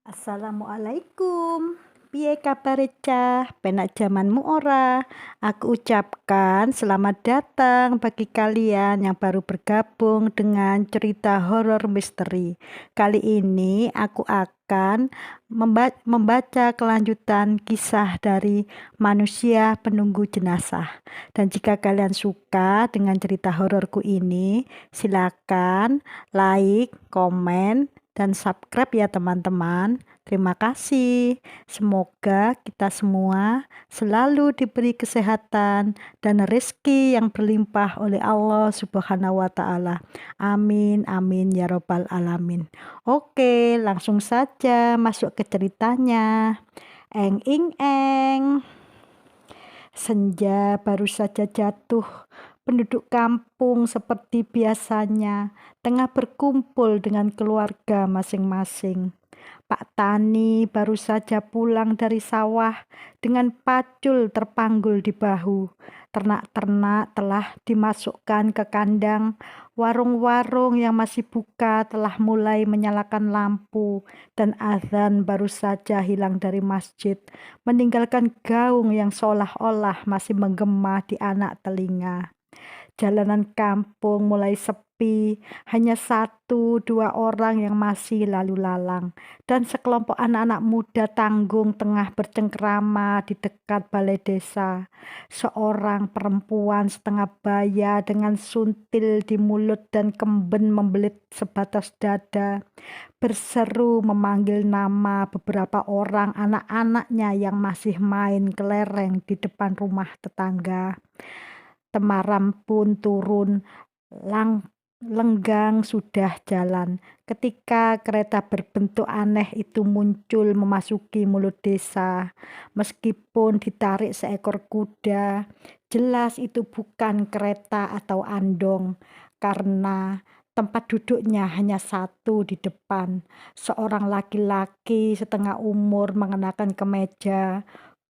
Assalamualaikum. Piye kabare cah? Penak jamanmu ora? Aku ucapkan selamat datang bagi kalian yang baru bergabung dengan cerita horor misteri. Kali ini aku akan membaca kelanjutan kisah dari manusia penunggu jenazah. Dan jika kalian suka dengan cerita hororku ini, silakan like, komen, dan subscribe ya teman-teman. Terima kasih. Semoga kita semua selalu diberi kesehatan dan rezeki yang berlimpah oleh Allah Subhanahu wa Ta'ala. Amin, amin ya Robbal 'Alamin. Oke, langsung saja masuk ke ceritanya. Eng ing eng. Senja baru saja jatuh. Penduduk kampung seperti biasanya tengah berkumpul dengan keluarga masing-masing. Pak Tani baru saja pulang dari sawah dengan pacul terpanggul di bahu. Ternak-ternak telah dimasukkan ke kandang. Warung-warung yang masih buka telah mulai menyalakan lampu, dan azan baru saja hilang dari masjid, meninggalkan gaung yang seolah-olah masih menggema di anak telinga. Jalanan kampung mulai sepi, hanya satu dua orang yang masih lalu lalang, dan sekelompok anak-anak muda tanggung tengah bercengkrama di dekat balai desa. Seorang perempuan setengah baya dengan suntil di mulut dan kemben membelit sebatas dada, berseru memanggil nama beberapa orang anak-anaknya yang masih main kelereng di depan rumah tetangga. Temaram pun turun, lenggang sudah jalan. Ketika kereta berbentuk aneh itu muncul memasuki mulut desa, meskipun ditarik seekor kuda, jelas itu bukan kereta atau andong, karena tempat duduknya hanya satu di depan. Seorang laki-laki setengah umur mengenakan kemeja,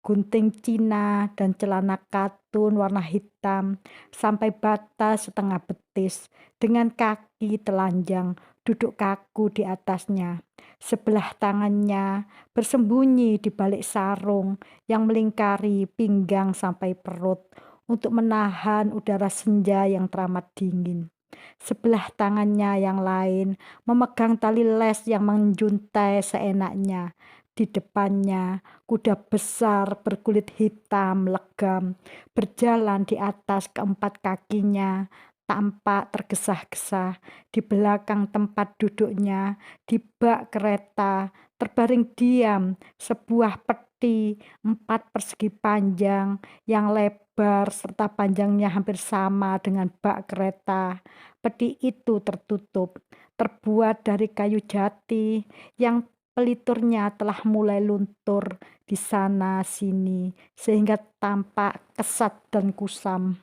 gunting Cina, dan celana katun warna hitam sampai batas setengah betis, dengan kaki telanjang, duduk kaku di atasnya. Sebelah tangannya bersembunyi di balik sarung yang melingkari pinggang sampai perut untuk menahan udara senja yang teramat dingin. Sebelah tangannya yang lain memegang tali les yang menjuntai seenaknya. Di depannya, kuda besar berkulit hitam legam berjalan di atas keempat kakinya, tampak tergesa-gesa. Di belakang tempat duduknya, di bak kereta, terbaring diam sebuah peti 4 persegi panjang yang lebar serta panjangnya hampir sama dengan bak kereta. Peti itu tertutup, terbuat dari kayu jati yang peliturnya telah mulai luntur di sana-sini sehingga tampak kesat dan kusam.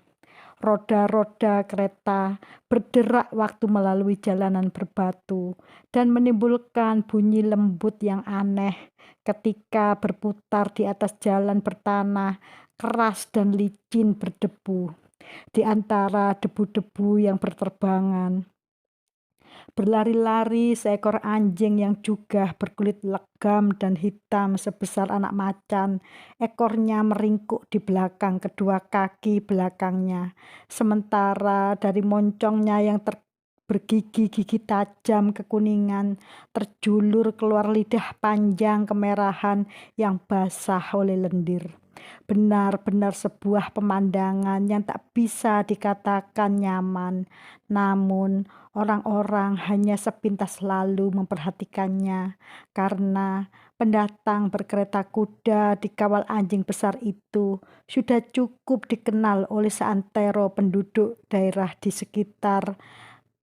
Roda-roda kereta berderak waktu melalui jalanan berbatu dan menimbulkan bunyi lembut yang aneh ketika berputar di atas jalan bertanah keras dan licin berdebu. Di antara debu-debu yang berterbangan, berlari-lari seekor anjing yang juga berkulit legam dan hitam sebesar anak macan. Ekornya meringkuk di belakang kedua kaki belakangnya, sementara dari moncongnya yang bergigi-gigi tajam kekuningan terjulur keluar lidah panjang kemerahan yang basah oleh lendir. Benar-benar sebuah pemandangan yang tak bisa dikatakan nyaman, namun orang-orang hanya sepintas lalu memperhatikannya, karena pendatang berkereta kuda dikawal anjing besar itu sudah cukup dikenal oleh seantero penduduk daerah di sekitar,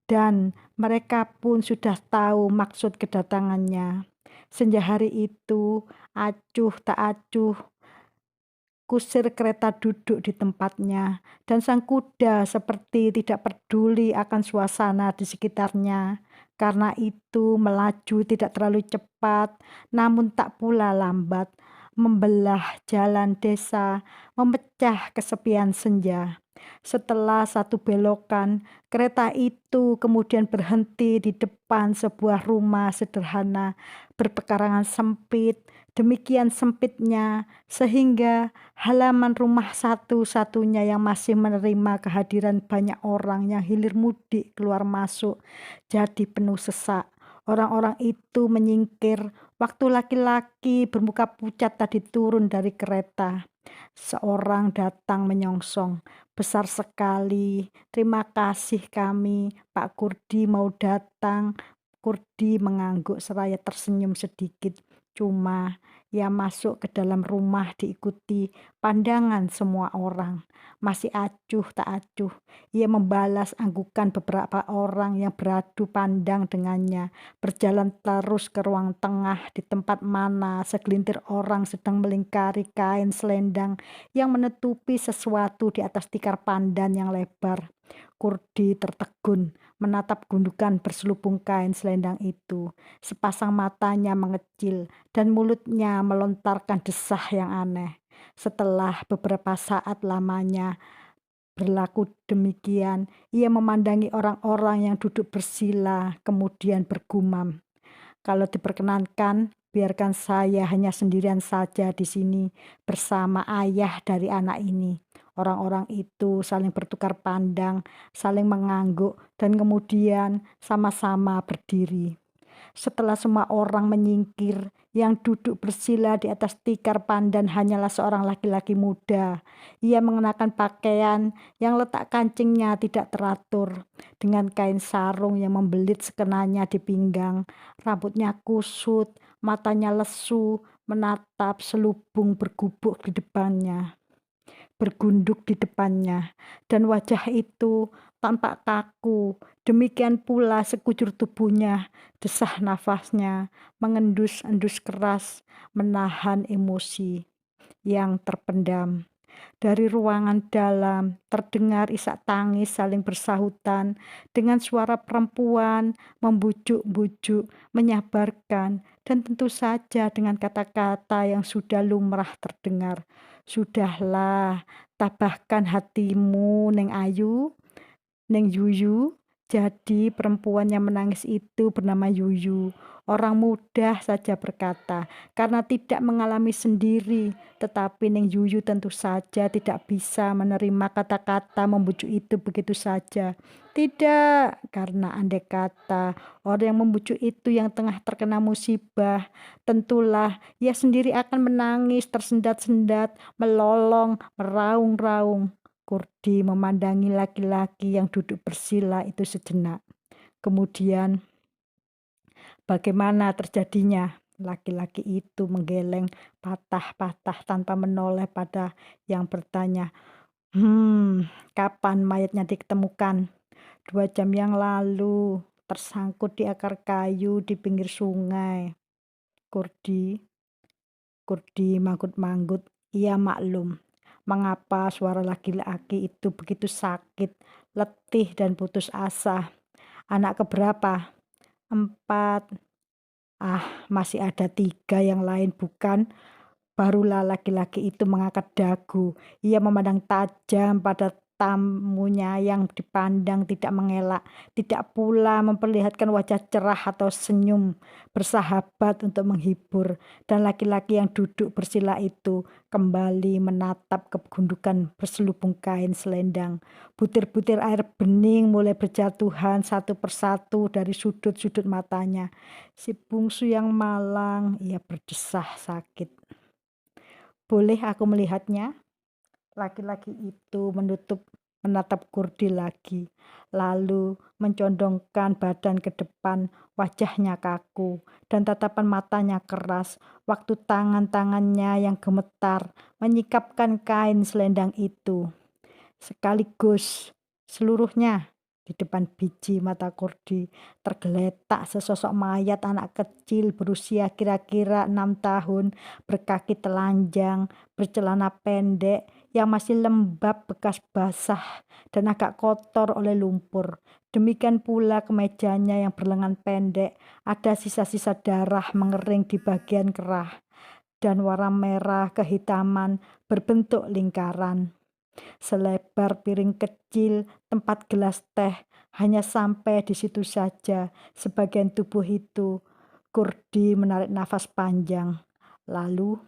dan mereka pun sudah tahu maksud kedatangannya. Senja hari itu, acuh tak acuh, kusir kereta duduk di tempatnya, dan sang kuda seperti tidak peduli akan suasana di sekitarnya. Karena itu melaju tidak terlalu cepat, namun tak pula lambat. membelah jalan desa, memecah kesepian senja. Setelah satu belokan, kereta itu kemudian berhenti di depan sebuah rumah sederhana berpekarangan sempit, demikian sempitnya sehingga halaman rumah satu-satunya yang masih menerima kehadiran banyak orang yang hilir mudik keluar masuk jadi penuh sesak. Orang-orang itu menyingkir waktu laki-laki bermuka pucat tadi turun dari kereta. Seorang datang menyongsong. Besar sekali. Terima kasih kami. Pak Kurdi mau datang. Kurdi mengangguk seraya tersenyum sedikit. Cuma ia masuk ke dalam rumah diikuti pandangan semua orang. Masih acuh tak acuh. Ia membalas anggukan beberapa orang yang beradu pandang dengannya. Berjalan terus ke ruang tengah di tempat mana segelintir orang sedang melingkari kain selendang yang menutupi sesuatu di atas tikar pandan yang lebar. Kurdi tertegun menatap gundukan berselubung kain selendang itu. Sepasang matanya mengecil dan mulutnya melontarkan desah yang aneh. Setelah beberapa saat lamanya berlaku demikian, ia memandangi orang-orang yang duduk bersila, kemudian bergumam, "Kalau diperkenankan, biarkan saya hanya sendirian saja di sini bersama ayah dari anak ini." Orang-orang itu saling bertukar pandang, saling mengangguk, dan kemudian sama-sama berdiri. Setelah semua orang menyingkir, yang duduk bersila di atas tikar pandan hanyalah seorang laki-laki muda. Ia mengenakan pakaian yang letak kancingnya tidak teratur, dengan kain sarung yang membelit sekenanya di pinggang. Rambutnya kusut, matanya lesu, menatap selubung bergunduk di depannya, dan wajah itu tampak kaku. Demikian pula sekujur tubuhnya, desah nafasnya, mengendus-endus keras, menahan emosi yang terpendam. Dari ruangan dalam terdengar isak tangis saling bersahutan dengan suara perempuan membujuk-bujuk, menyabarkan, dan tentu saja dengan kata-kata yang sudah lumrah terdengar. "Sudahlah, tabahkan hatimu, Neng Ayu, Neng Yuyu." Jadi perempuan yang menangis itu bernama Yuyu. Orang mudah saja berkata, karena tidak mengalami sendiri. Tetapi Neng Yuyu tentu saja tidak bisa menerima kata-kata membujuk itu begitu saja. Tidak, karena andai kata orang yang membujuk itu yang tengah terkena musibah, tentulah ia sendiri akan menangis tersendat-sendat, melolong, meraung-raung. Kurdi memandangi laki-laki yang duduk bersila itu sejenak. Kemudian, bagaimana terjadinya? Laki-laki itu menggeleng patah-patah tanpa menoleh pada yang bertanya. Kapan mayatnya ditemukan?" "2 jam yang lalu, tersangkut di akar kayu di pinggir sungai." Kurdi Kurdi manggut-manggut. Ia maklum mengapa suara laki-laki itu begitu sakit, letih, dan putus asa. "Anak keberapa?" "4." "Ah, masih ada 3 yang lain bukan?" Barulah laki-laki itu mengangkat dagu. Ia memandang tajam pada tamunya yang dipandang tidak mengelak, tidak pula memperlihatkan wajah cerah atau senyum bersahabat untuk menghibur. Dan laki-laki yang duduk bersila itu kembali menatap kegundukan berselubung kain selendang. Butir-butir air bening mulai berjatuhan satu persatu dari sudut-sudut matanya. "Si bungsu yang malang," ia berdesah sakit. "Boleh aku melihatnya?" Laki-laki itu menatap Kurdi lagi, lalu mencondongkan badan ke depan, wajahnya kaku, dan tatapan matanya keras, waktu tangan-tangannya yang gemetar menyikapkan kain selendang itu. Sekaligus seluruhnya. Di depan biji mata Kurdi tergeletak sesosok mayat anak kecil berusia kira-kira 6 tahun, berkaki telanjang, bercelana pendek yang masih lembab bekas basah dan agak kotor oleh lumpur. Demikian pula kemejanya yang berlengan pendek, ada sisa-sisa darah mengering di bagian kerah. dan warna merah kehitaman berbentuk lingkaran. Selebar piring kecil tempat gelas teh hanya sampai di situ saja sebagian tubuh itu. Kurdi menarik nafas panjang. Lalu,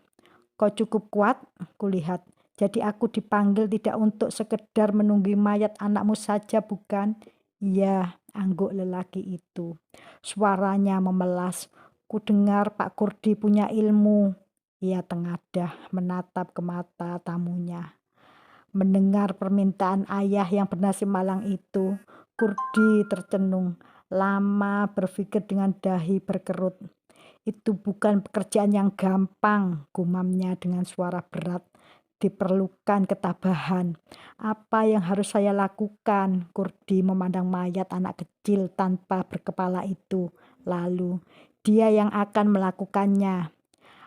kau cukup kuat? Kulihat. Jadi aku dipanggil tidak untuk sekedar menunggu mayat anakmu saja, bukan? Iya, angguk lelaki itu. Suaranya memelas. Ku dengar Pak Kurdi punya ilmu. Ia tengadah menatap ke mata tamunya. Mendengar permintaan ayah yang bernasib malang itu, Kurdi tercenung, lama berpikir dengan dahi berkerut. Itu bukan pekerjaan yang gampang, gumamnya dengan suara berat. Diperlukan ketabahan. Apa yang harus saya lakukan? Kurdi memandang mayat anak kecil tanpa berkepala itu. Lalu, dia yang akan melakukannya.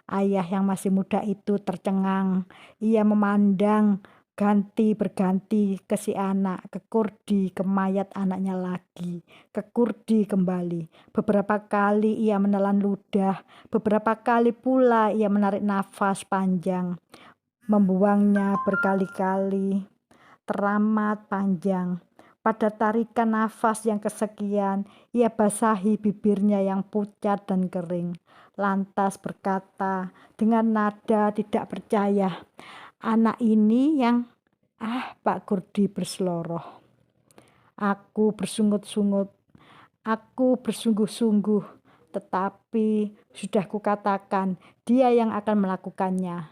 Ayah yang masih muda itu tercengang. Ia memandang berganti ke si anak, ke Kurdi, ke mayat anaknya lagi, ke Kurdi kembali. Beberapa kali ia menelan ludah, beberapa kali pula ia menarik nafas panjang, membuangnya berkali-kali, teramat panjang. Pada tarikan nafas yang kesekian, ia basahi bibirnya yang pucat dan kering. Lantas berkata dengan nada tidak percaya, anak ini yang... Pak Kurdi berseloroh. Aku bersungut-sungut, aku bersungguh-sungguh, tetapi sudah kukatakan dia yang akan melakukannya.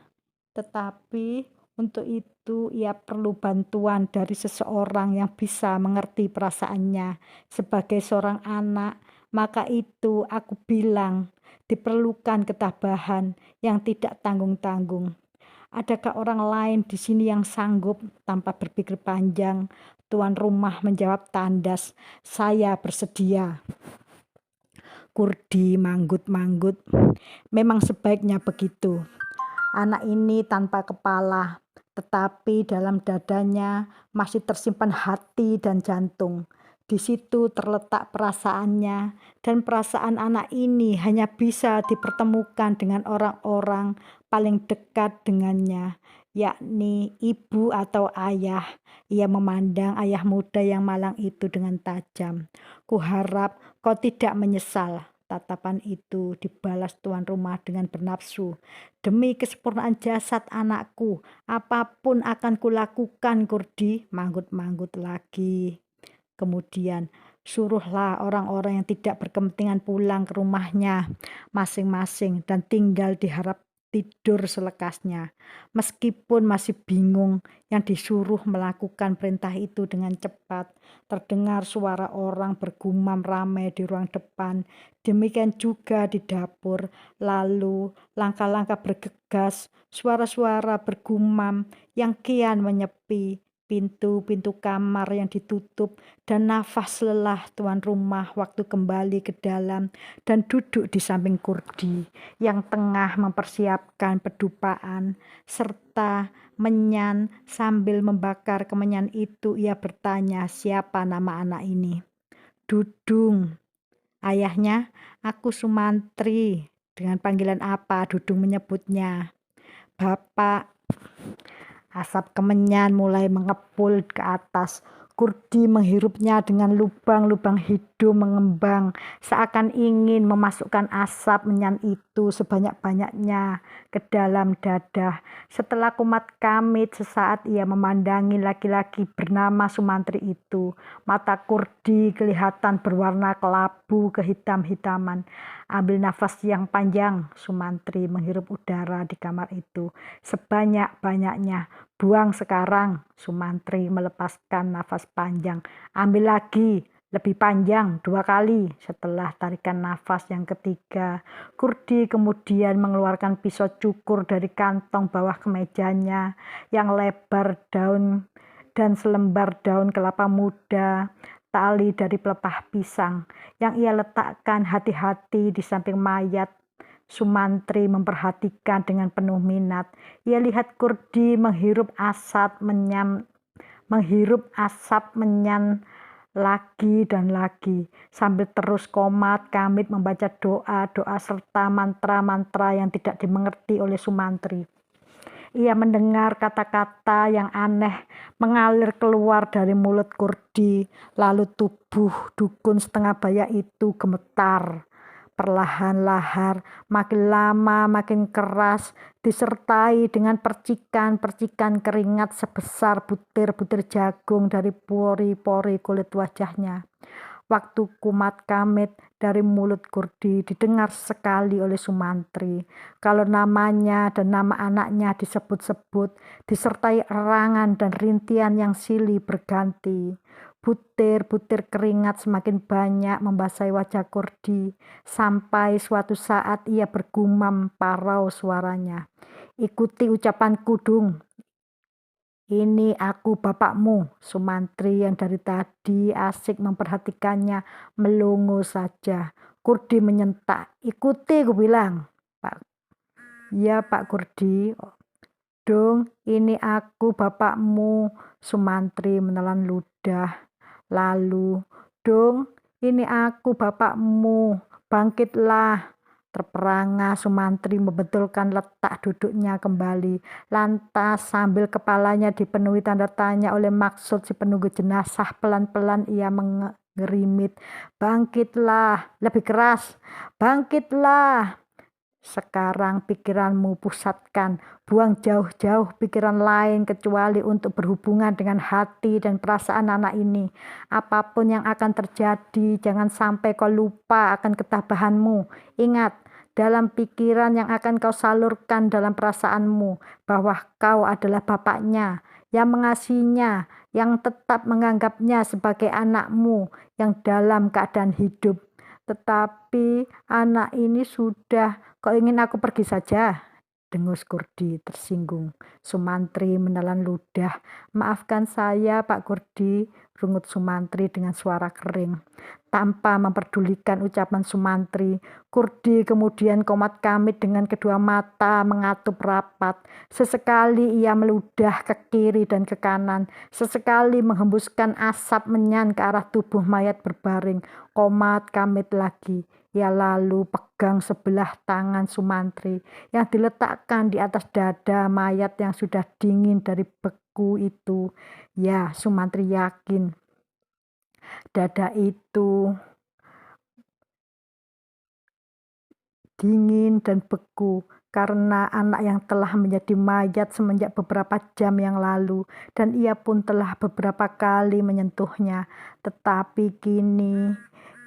Tetapi untuk itu ia perlu bantuan dari seseorang yang bisa mengerti perasaannya. Sebagai seorang anak, maka itu aku bilang diperlukan ketabahan yang tidak tanggung-tanggung. Adakah orang lain di sini yang sanggup? Tanpa berpikir panjang, tuan rumah menjawab tandas, saya bersedia. Kurdi manggut-manggut. Memang sebaiknya begitu. Anak ini tanpa kepala, tetapi dalam dadanya masih tersimpan hati dan jantung. Di situ terletak perasaannya, dan perasaan anak ini hanya bisa dipertemukan dengan orang-orang paling dekat dengannya, yakni ibu atau ayah. Ia memandang ayah muda yang malang itu dengan tajam. Kuharap kau tidak menyesal. Tatapan itu dibalas tuan rumah dengan bernafsu. Demi kesempurnaan jasad anakku, apapun akan kulakukan, Kurdi. Manggut-manggut lagi. Kemudian, suruhlah orang-orang yang tidak berkepentingan pulang ke rumahnya masing-masing dan tinggal diharap tidur selekasnya. Meskipun masih bingung, yang disuruh melakukan perintah itu dengan cepat. Terdengar suara orang bergumam ramai di ruang depan. Demikian juga di dapur. Lalu langkah-langkah bergegas, suara-suara bergumam yang kian menyepi. Pintu-pintu kamar yang ditutup dan nafas lelah tuan rumah waktu kembali ke dalam dan duduk di samping Kurdi yang tengah mempersiapkan pedupaan serta menyan. Sambil membakar kemenyan itu ia bertanya siapa nama anak ini. Dudung. Ayahnya, aku Sumantri. Dengan panggilan apa Dudung menyebutnya? Bapak. Asap kemenyan mulai mengepul ke atas. Kurdi menghirupnya dengan lubang-lubang hidung mengembang, seakan ingin memasukkan asap menyan itu sebanyak-banyaknya ke dalam dada. Setelah kumat kamit sesaat ia memandangi laki-laki bernama Sumantri itu. Mata Kurdi kelihatan berwarna kelabu kehitam-hitaman. Ambil nafas yang panjang, Sumantri menghirup udara di kamar itu sebanyak-banyaknya. Buang sekarang, Sumantri melepaskan nafas panjang. Ambil lagi, lebih panjang, 2 kali. Setelah tarikan nafas yang ketiga, Kurdi kemudian mengeluarkan pisau cukur dari kantong bawah kemejanya yang lebar daun dan selembar daun kelapa muda, tali dari pelepah pisang yang ia letakkan hati-hati di samping mayat. Sumantri memperhatikan dengan penuh minat. Ia lihat Kurdi menghirup asap menyan lagi dan lagi, sambil terus komat kamit membaca doa-doa serta mantra-mantra yang tidak dimengerti oleh Sumantri. Ia mendengar kata-kata yang aneh mengalir keluar dari mulut Kurdi, lalu tubuh dukun setengah baya itu gemetar. Perlahan-lahan, makin lama makin keras, disertai dengan percikan-percikan keringat sebesar butir-butir jagung dari pori-pori kulit wajahnya. Waktu kumat kamit dari mulut Kurdi didengar sekali oleh Sumantri. Kalau namanya dan nama anaknya disebut-sebut, disertai erangan dan rintian yang silih berganti. Butir-butir keringat semakin banyak membasahi wajah Kurdi, sampai suatu saat ia bergumam parau suaranya. "Ikuti ucapanku, Dung. Ini aku bapakmu." Sumantri yang dari tadi asik memperhatikannya melongo saja. Kurdi menyentak. "Ikuti, ku bilang." "Pak, ya Pak Kurdi." "Dong, ini aku bapakmu." Sumantri menelan ludah. Lalu, "Dong, ini aku bapakmu. Bangkitlah." Terperangah Sumantri membetulkan letak duduknya kembali. Lantas sambil kepalanya dipenuhi tanda tanya oleh maksud si penunggu jenazah, pelan-pelan ia mengerimit, "Bangkitlah, lebih keras. Bangkitlah. Sekarang pikiranmu pusatkan, buang jauh-jauh pikiran lain kecuali untuk berhubungan dengan hati dan perasaan anak ini. Apapun yang akan terjadi, jangan sampai kau lupa akan ketabahanmu. Ingat, dalam pikiran yang akan kau salurkan dalam perasaanmu, bahwa kau adalah bapaknya, yang mengasihinya, yang tetap menganggapnya sebagai anakmu, yang dalam keadaan hidup. Tetapi anak ini sudah. Kau ingin aku pergi saja?" Dengus Kurdi tersinggung. Sumantri menelan ludah. "Maafkan saya, Pak Kurdi," rungut Sumantri dengan suara kering. Tanpa memperdulikan ucapan Sumantri, Kurdi kemudian komat kamit dengan kedua mata mengatup rapat. Sesekali ia meludah ke kiri dan ke kanan, sesekali menghembuskan asap menyan ke arah tubuh mayat berbaring. Komat kamit lagi. Ia lalu pegang sebelah tangan Sumantri yang diletakkan di atas dada mayat yang sudah dingin dari beku itu. Ya, Sumantri yakin dada itu dingin dan beku karena anak yang telah menjadi mayat semenjak beberapa jam yang lalu, dan ia pun telah beberapa kali menyentuhnya. Tetapi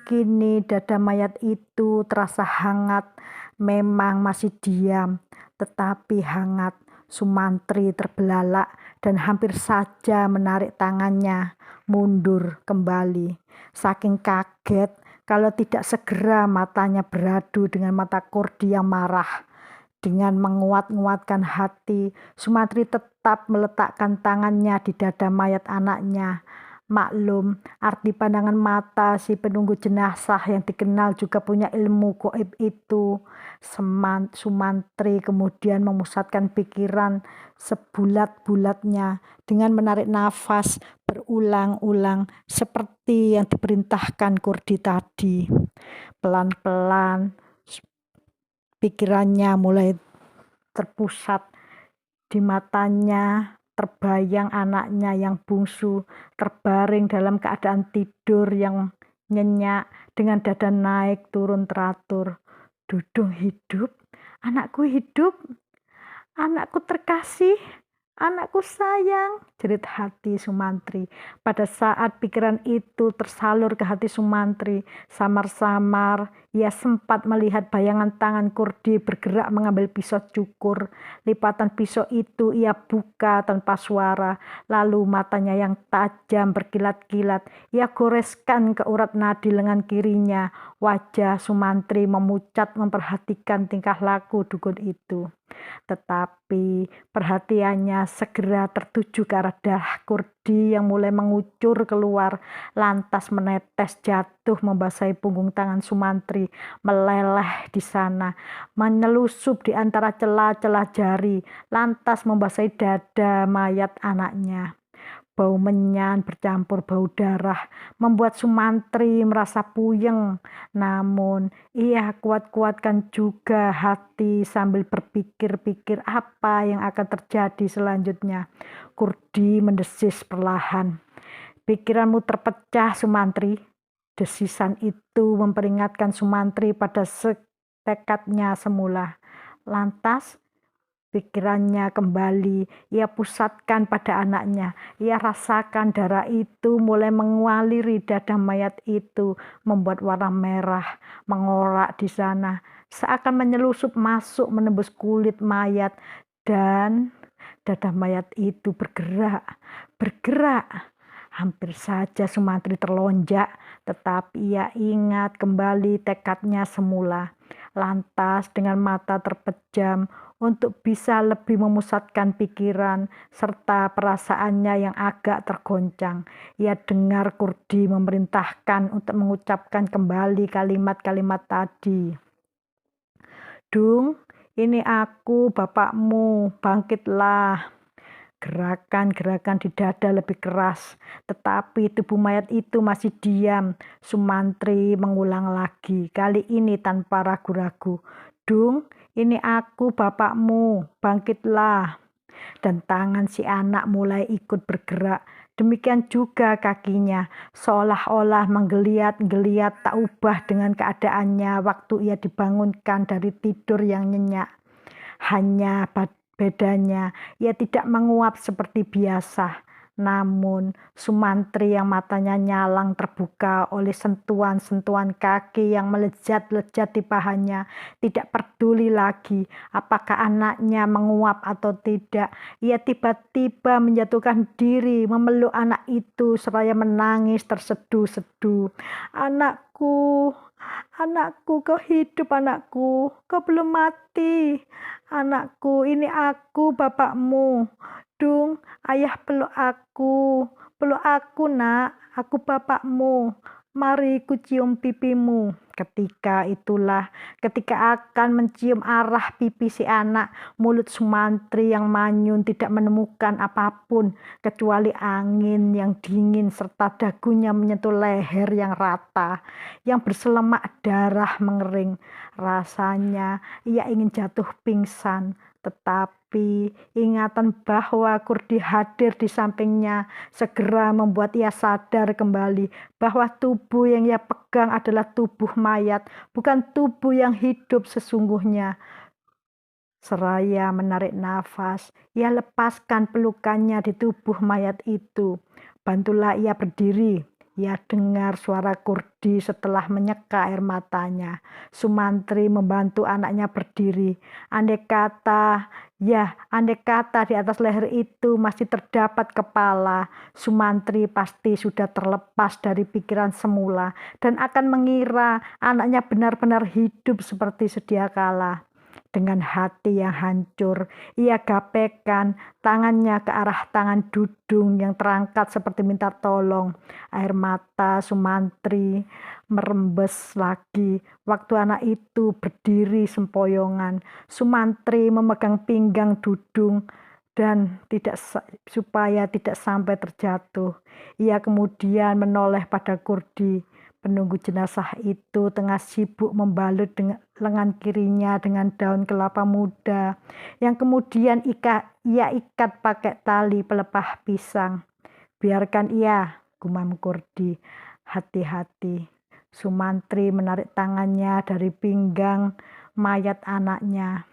kini dada mayat itu terasa hangat. Memang masih diam, tetapi hangat. Sumantri terbelalak dan hampir saja menarik tangannya mundur kembali. Saking kaget, kalau tidak segera matanya beradu dengan mata Kurdi yang marah. Dengan menguat-nguatkan hati, Sumantri tetap meletakkan tangannya di dada mayat anaknya. Maklum, arti pandangan mata si penunggu jenazah yang dikenal juga punya ilmu gaib itu. Sumantri kemudian memusatkan pikiran sebulat-bulatnya dengan menarik nafas berulang-ulang seperti yang diperintahkan Kurdi tadi. Pelan-pelan pikirannya mulai terpusat. Di matanya terbayang anaknya yang bungsu terbaring dalam keadaan tidur yang nyenyak dengan dada naik turun teratur. "Dudung hidup, anakku hidup, anakku terkasih, anakku sayang," jerit hati Sumantri. Pada saat pikiran itu tersalur ke hati Sumantri, samar-samar ia sempat melihat bayangan tangan Kurdi bergerak mengambil pisau cukur. Lipatan pisau itu ia buka tanpa suara, lalu matanya yang tajam berkilat-kilat ia goreskan ke urat nadi lengan kirinya. Wajah Sumantri memucat memperhatikan tingkah laku dukun itu. Tetapi perhatiannya segera tertuju ke arah darah Kurdi yang mulai mengucur keluar, lantas menetes jatuh membasahi punggung tangan Sumantri, meleleh di sana, menyelusup di antara celah-celah jari, lantas membasahi dada mayat anaknya. Bau menyan bercampur bau darah membuat Sumantri merasa puyeng. Namun, ia kuat-kuatkan juga hati sambil berpikir-pikir apa yang akan terjadi selanjutnya. Kurdi mendesis perlahan. Pikiranmu terpecah, Sumantri. Desisan itu memperingatkan Sumantri pada tekadnya semula. Lantas, pikirannya kembali ia pusatkan pada anaknya. Ia rasakan darah itu mulai mengaliri dada mayat itu, membuat warna merah mengorak di sana, seakan menyelusup masuk menembus kulit mayat, dan dada mayat itu bergerak. Hampir saja Sumantri terlonjak, tetapi ia ingat kembali tekadnya semula. Lantas dengan mata terpejam untuk bisa lebih memusatkan pikiran serta perasaannya yang agak tergoncang, ia dengar Kurdi memerintahkan untuk mengucapkan kembali kalimat-kalimat tadi. Dung, ini aku bapakmu, bangkitlah. Gerakan-gerakan di dada lebih keras, tetapi tubuh mayat itu masih diam. Sumantri mengulang lagi, kali ini tanpa ragu-ragu. Dung, ini aku bapakmu, bangkitlah. Dan tangan si anak mulai ikut bergerak. Demikian juga kakinya, seolah-olah menggeliat-geliat tak ubah dengan keadaannya waktu ia dibangunkan dari tidur yang nyenyak. Hanya bedanya, ia tidak menguap seperti biasa. Namun, Sumantri yang matanya nyalang terbuka oleh sentuhan-sentuhan kaki yang melejat-lejat di pahanya, tidak peduli lagi apakah anaknya menguap atau tidak. Ia tiba-tiba menjatuhkan diri, memeluk anak itu seraya menangis terseduh-seduh. Anakku, anakku, kau hidup anakku, kau belum mati. Anakku, ini aku bapakmu. Dung, ayah peluk aku nak, aku bapakmu. Mari ku cium pipimu. Ketika akan mencium arah pipi si anak, mulut Sumantri yang manyun tidak menemukan apapun kecuali angin yang dingin serta dagunya menyentuh leher yang rata, yang berselemak darah mengering. Rasanya ia ingin jatuh pingsan, tetapi ingatan bahwa Kurdi hadir di sampingnya segera membuat ia sadar kembali bahwa tubuh yang ia pegang adalah tubuh mayat, bukan tubuh yang hidup sesungguhnya. Seraya menarik nafas, ia lepaskan pelukannya di tubuh mayat itu. Bantulah ia berdiri. Ia dengar suara Kurdi setelah menyeka air matanya. Sumantri membantu anaknya berdiri. Andai kata di atas leher itu masih terdapat kepala, Sumantri pasti sudah terlepas dari pikiran semula dan akan mengira anaknya benar-benar hidup seperti sedia kala. Dengan hati yang hancur, ia gapekan tangannya ke arah tangan Dudung yang terangkat seperti minta tolong. Air mata Sumantri merembes lagi. Waktu anak itu berdiri sempoyongan, Sumantri memegang pinggang Dudung dan supaya tidak sampai terjatuh. Ia kemudian menoleh pada Kurdi. Penunggu jenazah itu tengah sibuk membalut lengan kirinya dengan daun kelapa muda yang kemudian ia ikat pakai tali pelepah pisang. Biarkan ia, gumam Kurdi. Hati-hati. Sumantri menarik tangannya dari pinggang mayat anaknya.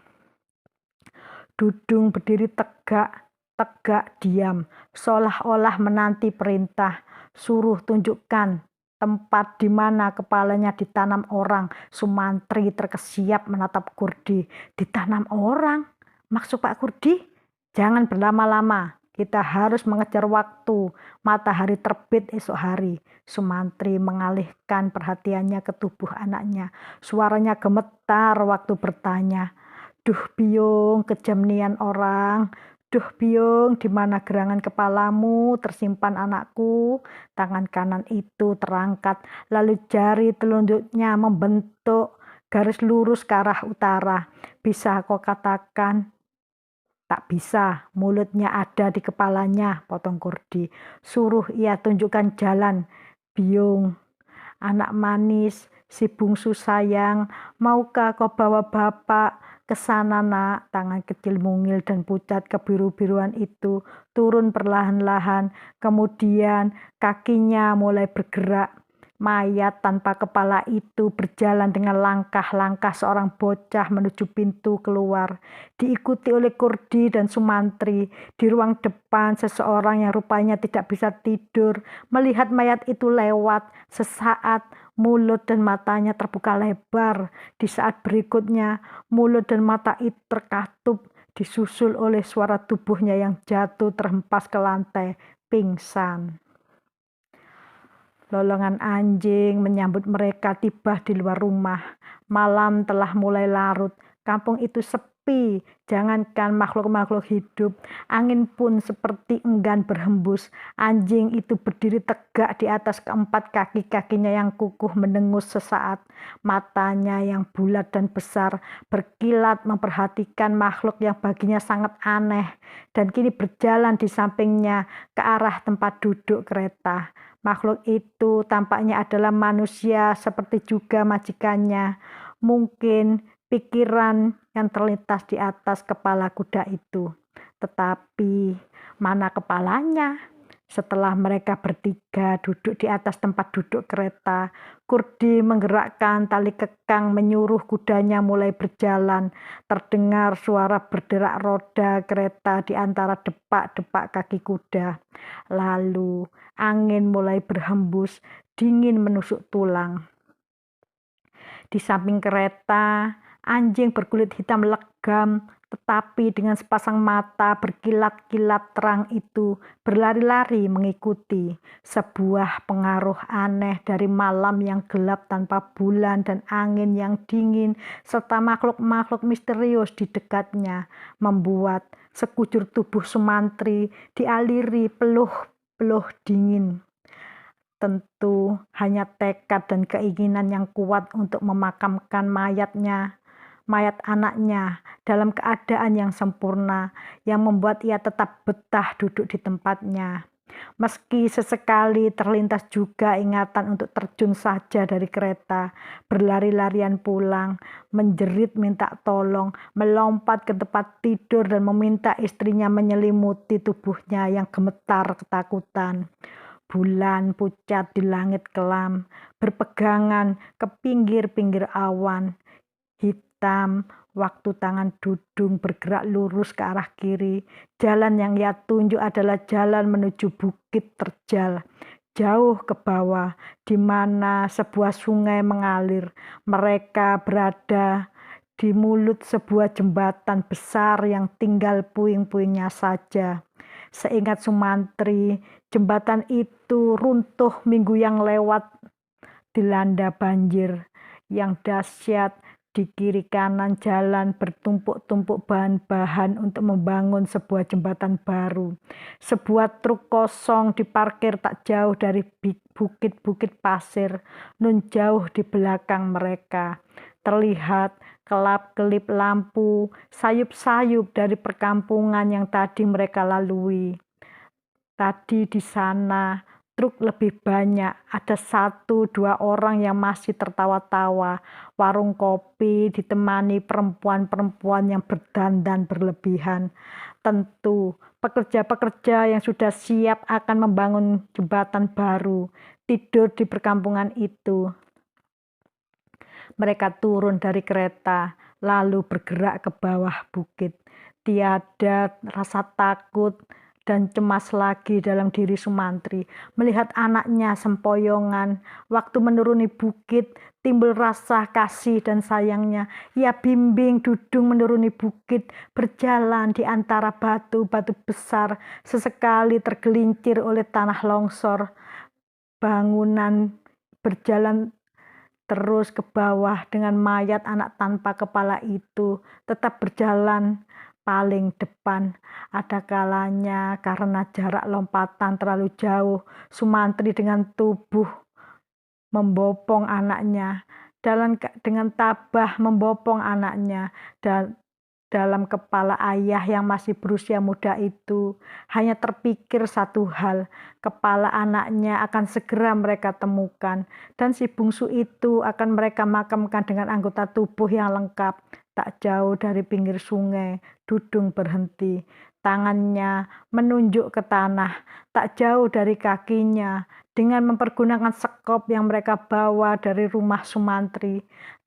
Dudung berdiri tegak diam, seolah-olah menanti perintah. Suruh tunjukkan tempat di mana kepalanya ditanam orang. Sumantri terkesiap menatap Kurdi. Ditanam orang? Maksud Pak Kurdi? Jangan berlama-lama. Kita harus mengejar waktu. Matahari terbit esok hari. Sumantri mengalihkan perhatiannya ke tubuh anaknya. Suaranya gemetar waktu bertanya. Duh biung, kejam nian orang. Duh biung, di mana gerangan kepalamu tersimpan anakku? Tangan kanan itu terangkat, lalu jari telunjuknya membentuk garis lurus ke arah utara. Bisa kau katakan Tak bisa, mulutnya ada di kepalanya, potong Kurdi. Suruh ia tunjukkan jalan. Biung, anak manis, si bungsu sayang, maukah kau bawa bapak ke sana nak? Tangan kecil mungil dan pucat kebiru-biruan itu turun perlahan-lahan, kemudian kakinya mulai bergerak. Mayat tanpa kepala itu berjalan dengan langkah-langkah seorang bocah menuju pintu keluar. Diikuti oleh Kurdi dan Sumantri. Di ruang depan, seseorang yang rupanya tidak bisa tidur melihat mayat itu lewat. Sesaat, mulut dan matanya terbuka lebar. Di saat berikutnya, mulut dan mata itu terkatup, disusul oleh suara tubuhnya yang jatuh terhempas ke lantai, pingsan. Lolongan anjing menyambut mereka tiba di luar rumah. Malam telah mulai larut. Kampung itu sepi. Jangankan makhluk-makhluk hidup, angin pun seperti enggan berhembus. Anjing itu berdiri tegak di atas keempat kaki-kakinya yang kukuh mendengus sesaat. Matanya yang bulat dan besar berkilat memperhatikan makhluk yang baginya sangat aneh. Dan kini berjalan di sampingnya ke arah tempat duduk kereta. Makhluk itu tampaknya adalah manusia seperti juga majikannya. Mungkin pikiran yang terlintas di atas kepala kuda itu. Tetapi mana kepalanya? Setelah mereka bertiga duduk di atas tempat duduk kereta, Kurdi menggerakkan tali kekang menyuruh kudanya mulai berjalan. Terdengar suara berderak roda kereta di antara depak-depak kaki kuda. Lalu angin mulai berhembus, dingin menusuk tulang. Di samping kereta, anjing berkulit hitam legam, tetapi dengan sepasang mata berkilat-kilat terang itu berlari-lari mengikuti sebuah pengaruh aneh dari malam yang gelap tanpa bulan dan angin yang dingin serta makhluk-makhluk misterius di dekatnya membuat sekujur tubuh Sumantri dialiri peluh-peluh dingin. Tentu hanya tekad dan keinginan yang kuat untuk memakamkan mayat anaknya dalam keadaan yang sempurna yang membuat ia tetap betah duduk di tempatnya. Meski sesekali terlintas juga ingatan untuk terjun saja dari kereta, berlari-larian pulang, menjerit minta tolong, melompat ke tempat tidur dan meminta istrinya menyelimuti tubuhnya yang gemetar ketakutan. Bulan pucat di langit kelam, berpegangan ke pinggir-pinggir awan. Hitam, waktu tangan Dudung bergerak lurus ke arah kiri. Jalan yang ia tunjuk adalah jalan menuju Bukit Terjal. Jauh ke bawah, di mana sebuah sungai mengalir. Mereka berada di mulut sebuah jembatan besar yang tinggal puing-puingnya saja. Seingat Sumantri, jembatan itu runtuh minggu yang lewat dilanda banjir yang dahsyat. Di kiri kanan jalan bertumpuk-tumpuk bahan-bahan untuk membangun sebuah jembatan baru. Sebuah truk kosong diparkir tak jauh dari bukit-bukit pasir, nun jauh di belakang mereka. Terlihat kelap-kelip lampu, sayup-sayup dari perkampungan yang tadi mereka lalui. Tadi di sana truk lebih banyak, ada 1-2 orang yang masih tertawa-tawa. Warung kopi ditemani perempuan-perempuan yang berdandan berlebihan. Tentu pekerja-pekerja yang sudah siap akan membangun jembatan baru, tidur di perkampungan itu. Mereka turun dari kereta, lalu bergerak ke bawah bukit. Tiada rasa takut dan cemas lagi dalam diri Sumantri. Melihat anaknya sempoyongan, waktu menuruni bukit, timbul rasa kasih dan sayangnya. Ia bimbing Dudung menuruni bukit, berjalan di antara batu-batu besar, sesekali tergelincir oleh tanah longsor. Bangunan berjalan terus ke bawah dengan mayat anak tanpa kepala itu tetap berjalan paling depan. Ada kalanya karena jarak lompatan terlalu jauh, Sumantri dengan tubuh membopong anaknya, dengan tabah membopong anaknya dan Dalam kepala ayah yang masih berusia muda itu hanya terpikir satu hal, kepala anaknya akan segera mereka temukan, dan si bungsu itu akan mereka makamkan dengan anggota tubuh yang lengkap. Tak jauh dari pinggir sungai, Dudung berhenti. Tangannya menunjuk ke tanah, tak jauh dari kakinya, dengan mempergunakan sekop yang mereka bawa dari rumah Sumantri.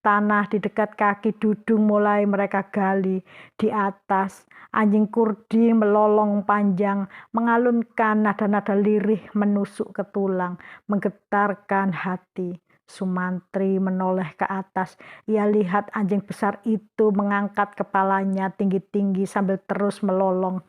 Tanah di dekat kaki Dudung mulai mereka gali. Di atas, anjing kurdi melolong panjang, mengalunkan nada-nada lirih menusuk ke tulang, menggetarkan hati. Sumantri menoleh ke atas. Ia lihat anjing besar itu mengangkat kepalanya tinggi-tinggi sambil terus melolong,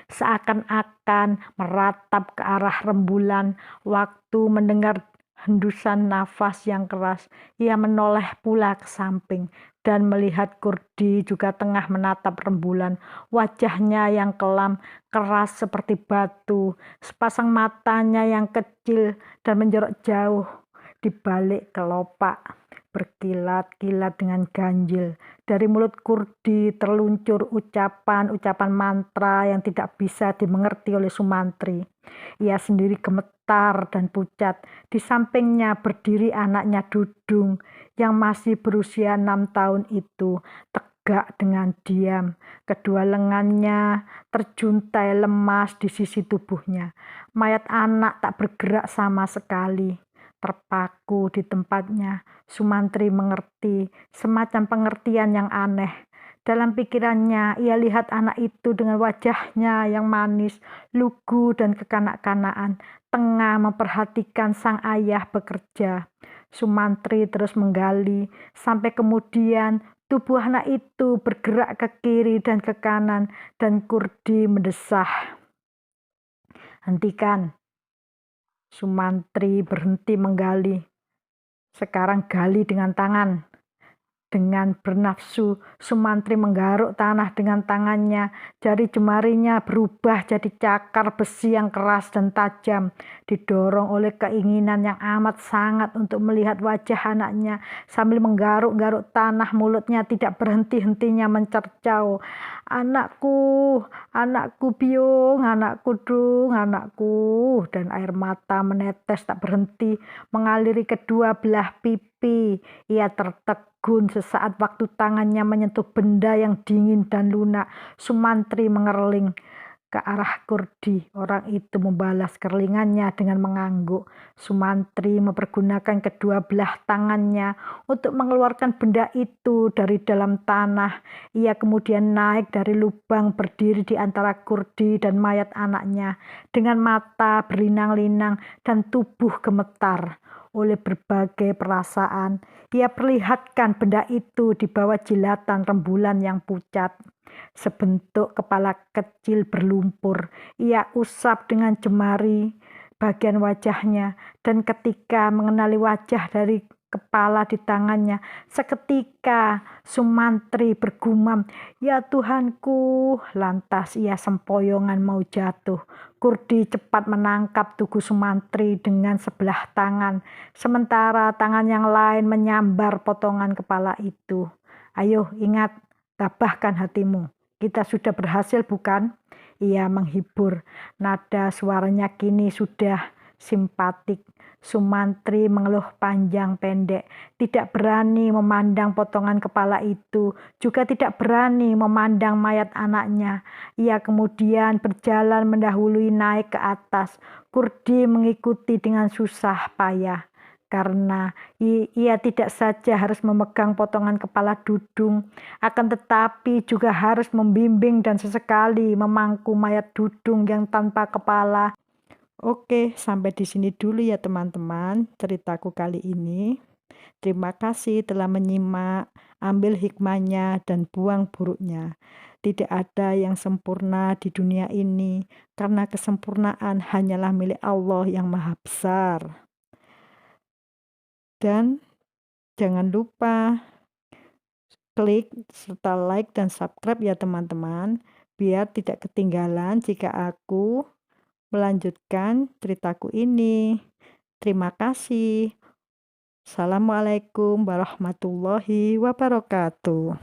seakan-akan meratap ke arah rembulan. Waktu mendengar hendusan nafas yang keras, ia menoleh pula ke samping dan melihat Kurdi juga tengah menatap rembulan. Wajahnya yang kelam, keras seperti batu, sepasang matanya yang kecil dan menjorok jauh di balik kelopak, berkilat-kilat dengan ganjil. Dari mulut Kurdi terluncur ucapan-ucapan mantra yang tidak bisa dimengerti oleh Sumantri. Ia sendiri gemetar dan pucat. Di sampingnya berdiri anaknya Dudung yang masih berusia 6 tahun itu, tegak dengan diam. Kedua lengannya terjuntai lemas di sisi tubuhnya. Mayat anak tak bergerak sama sekali, terpaku di tempatnya. Sumantri mengerti, semacam pengertian yang aneh. Dalam pikirannya, ia lihat anak itu dengan wajahnya yang manis, lugu dan kekanak-kanaan, tengah memperhatikan sang ayah bekerja. Sumantri terus menggali, sampai kemudian tubuh anak itu bergerak ke kiri dan ke kanan, dan Kurdi mendesah. "Hentikan." Sumantri berhenti menggali. "Sekarang gali dengan tangan." Dengan bernafsu, Sumantri menggaruk tanah dengan tangannya. Jari jemarinya berubah jadi cakar besi yang keras dan tajam. Didorong oleh keinginan yang amat sangat untuk melihat wajah anaknya, sambil menggaruk-garuk tanah, mulutnya tidak berhenti-hentinya mencercau, "Anakku, anakku Biung, anakku Dung, anakku." Dan air mata menetes tak berhenti, mengaliri kedua belah pipi. Ia tertegun sesaat waktu tangannya menyentuh benda yang dingin dan lunak. Sumantri mengerling ke arah Kurdi. Orang itu membalas kerlingannya dengan mengangguk. Sumantri mempergunakan kedua belah tangannya untuk mengeluarkan benda itu dari dalam tanah. Ia kemudian naik dari lubang, berdiri di antara Kurdi dan mayat anaknya, dengan mata berlinang-linang dan tubuh gemetar oleh berbagai perasaan. Ia perlihatkan benda itu di bawah jilatan rembulan yang pucat, sebentuk kepala kecil berlumpur. Ia usap dengan jemari bagian wajahnya, dan ketika mengenali wajah dari kepala di tangannya, seketika Sumantri bergumam, "Ya Tuhanku." Lantas ia sempoyongan mau jatuh. Kurdi cepat menangkap tubuh Sumantri dengan sebelah tangan, sementara tangan yang lain menyambar potongan kepala itu. "Ayo ingat, tabahkan hatimu. Kita sudah berhasil bukan?" Ia menghibur. Nada suaranya kini sudah simpatik. Sumantri mengeluh panjang pendek, tidak berani memandang potongan kepala itu, juga tidak berani memandang mayat anaknya. Ia kemudian berjalan mendahului naik ke atas. Kurdi mengikuti dengan susah payah, karena ia tidak saja harus memegang potongan kepala Dudung, akan tetapi juga harus membimbing dan sesekali memangku mayat Dudung yang tanpa kepala. Oke, sampai di sini dulu ya teman-teman ceritaku kali ini. Terima kasih telah menyimak, ambil hikmahnya dan buang buruknya. Tidak ada yang sempurna di dunia ini, karena kesempurnaan hanyalah milik Allah yang Maha Besar. Dan jangan lupa klik serta like dan subscribe ya teman-teman, biar tidak ketinggalan jika aku melanjutkan ceritaku ini. Terima kasih. Assalamualaikum warahmatullahi wabarakatuh.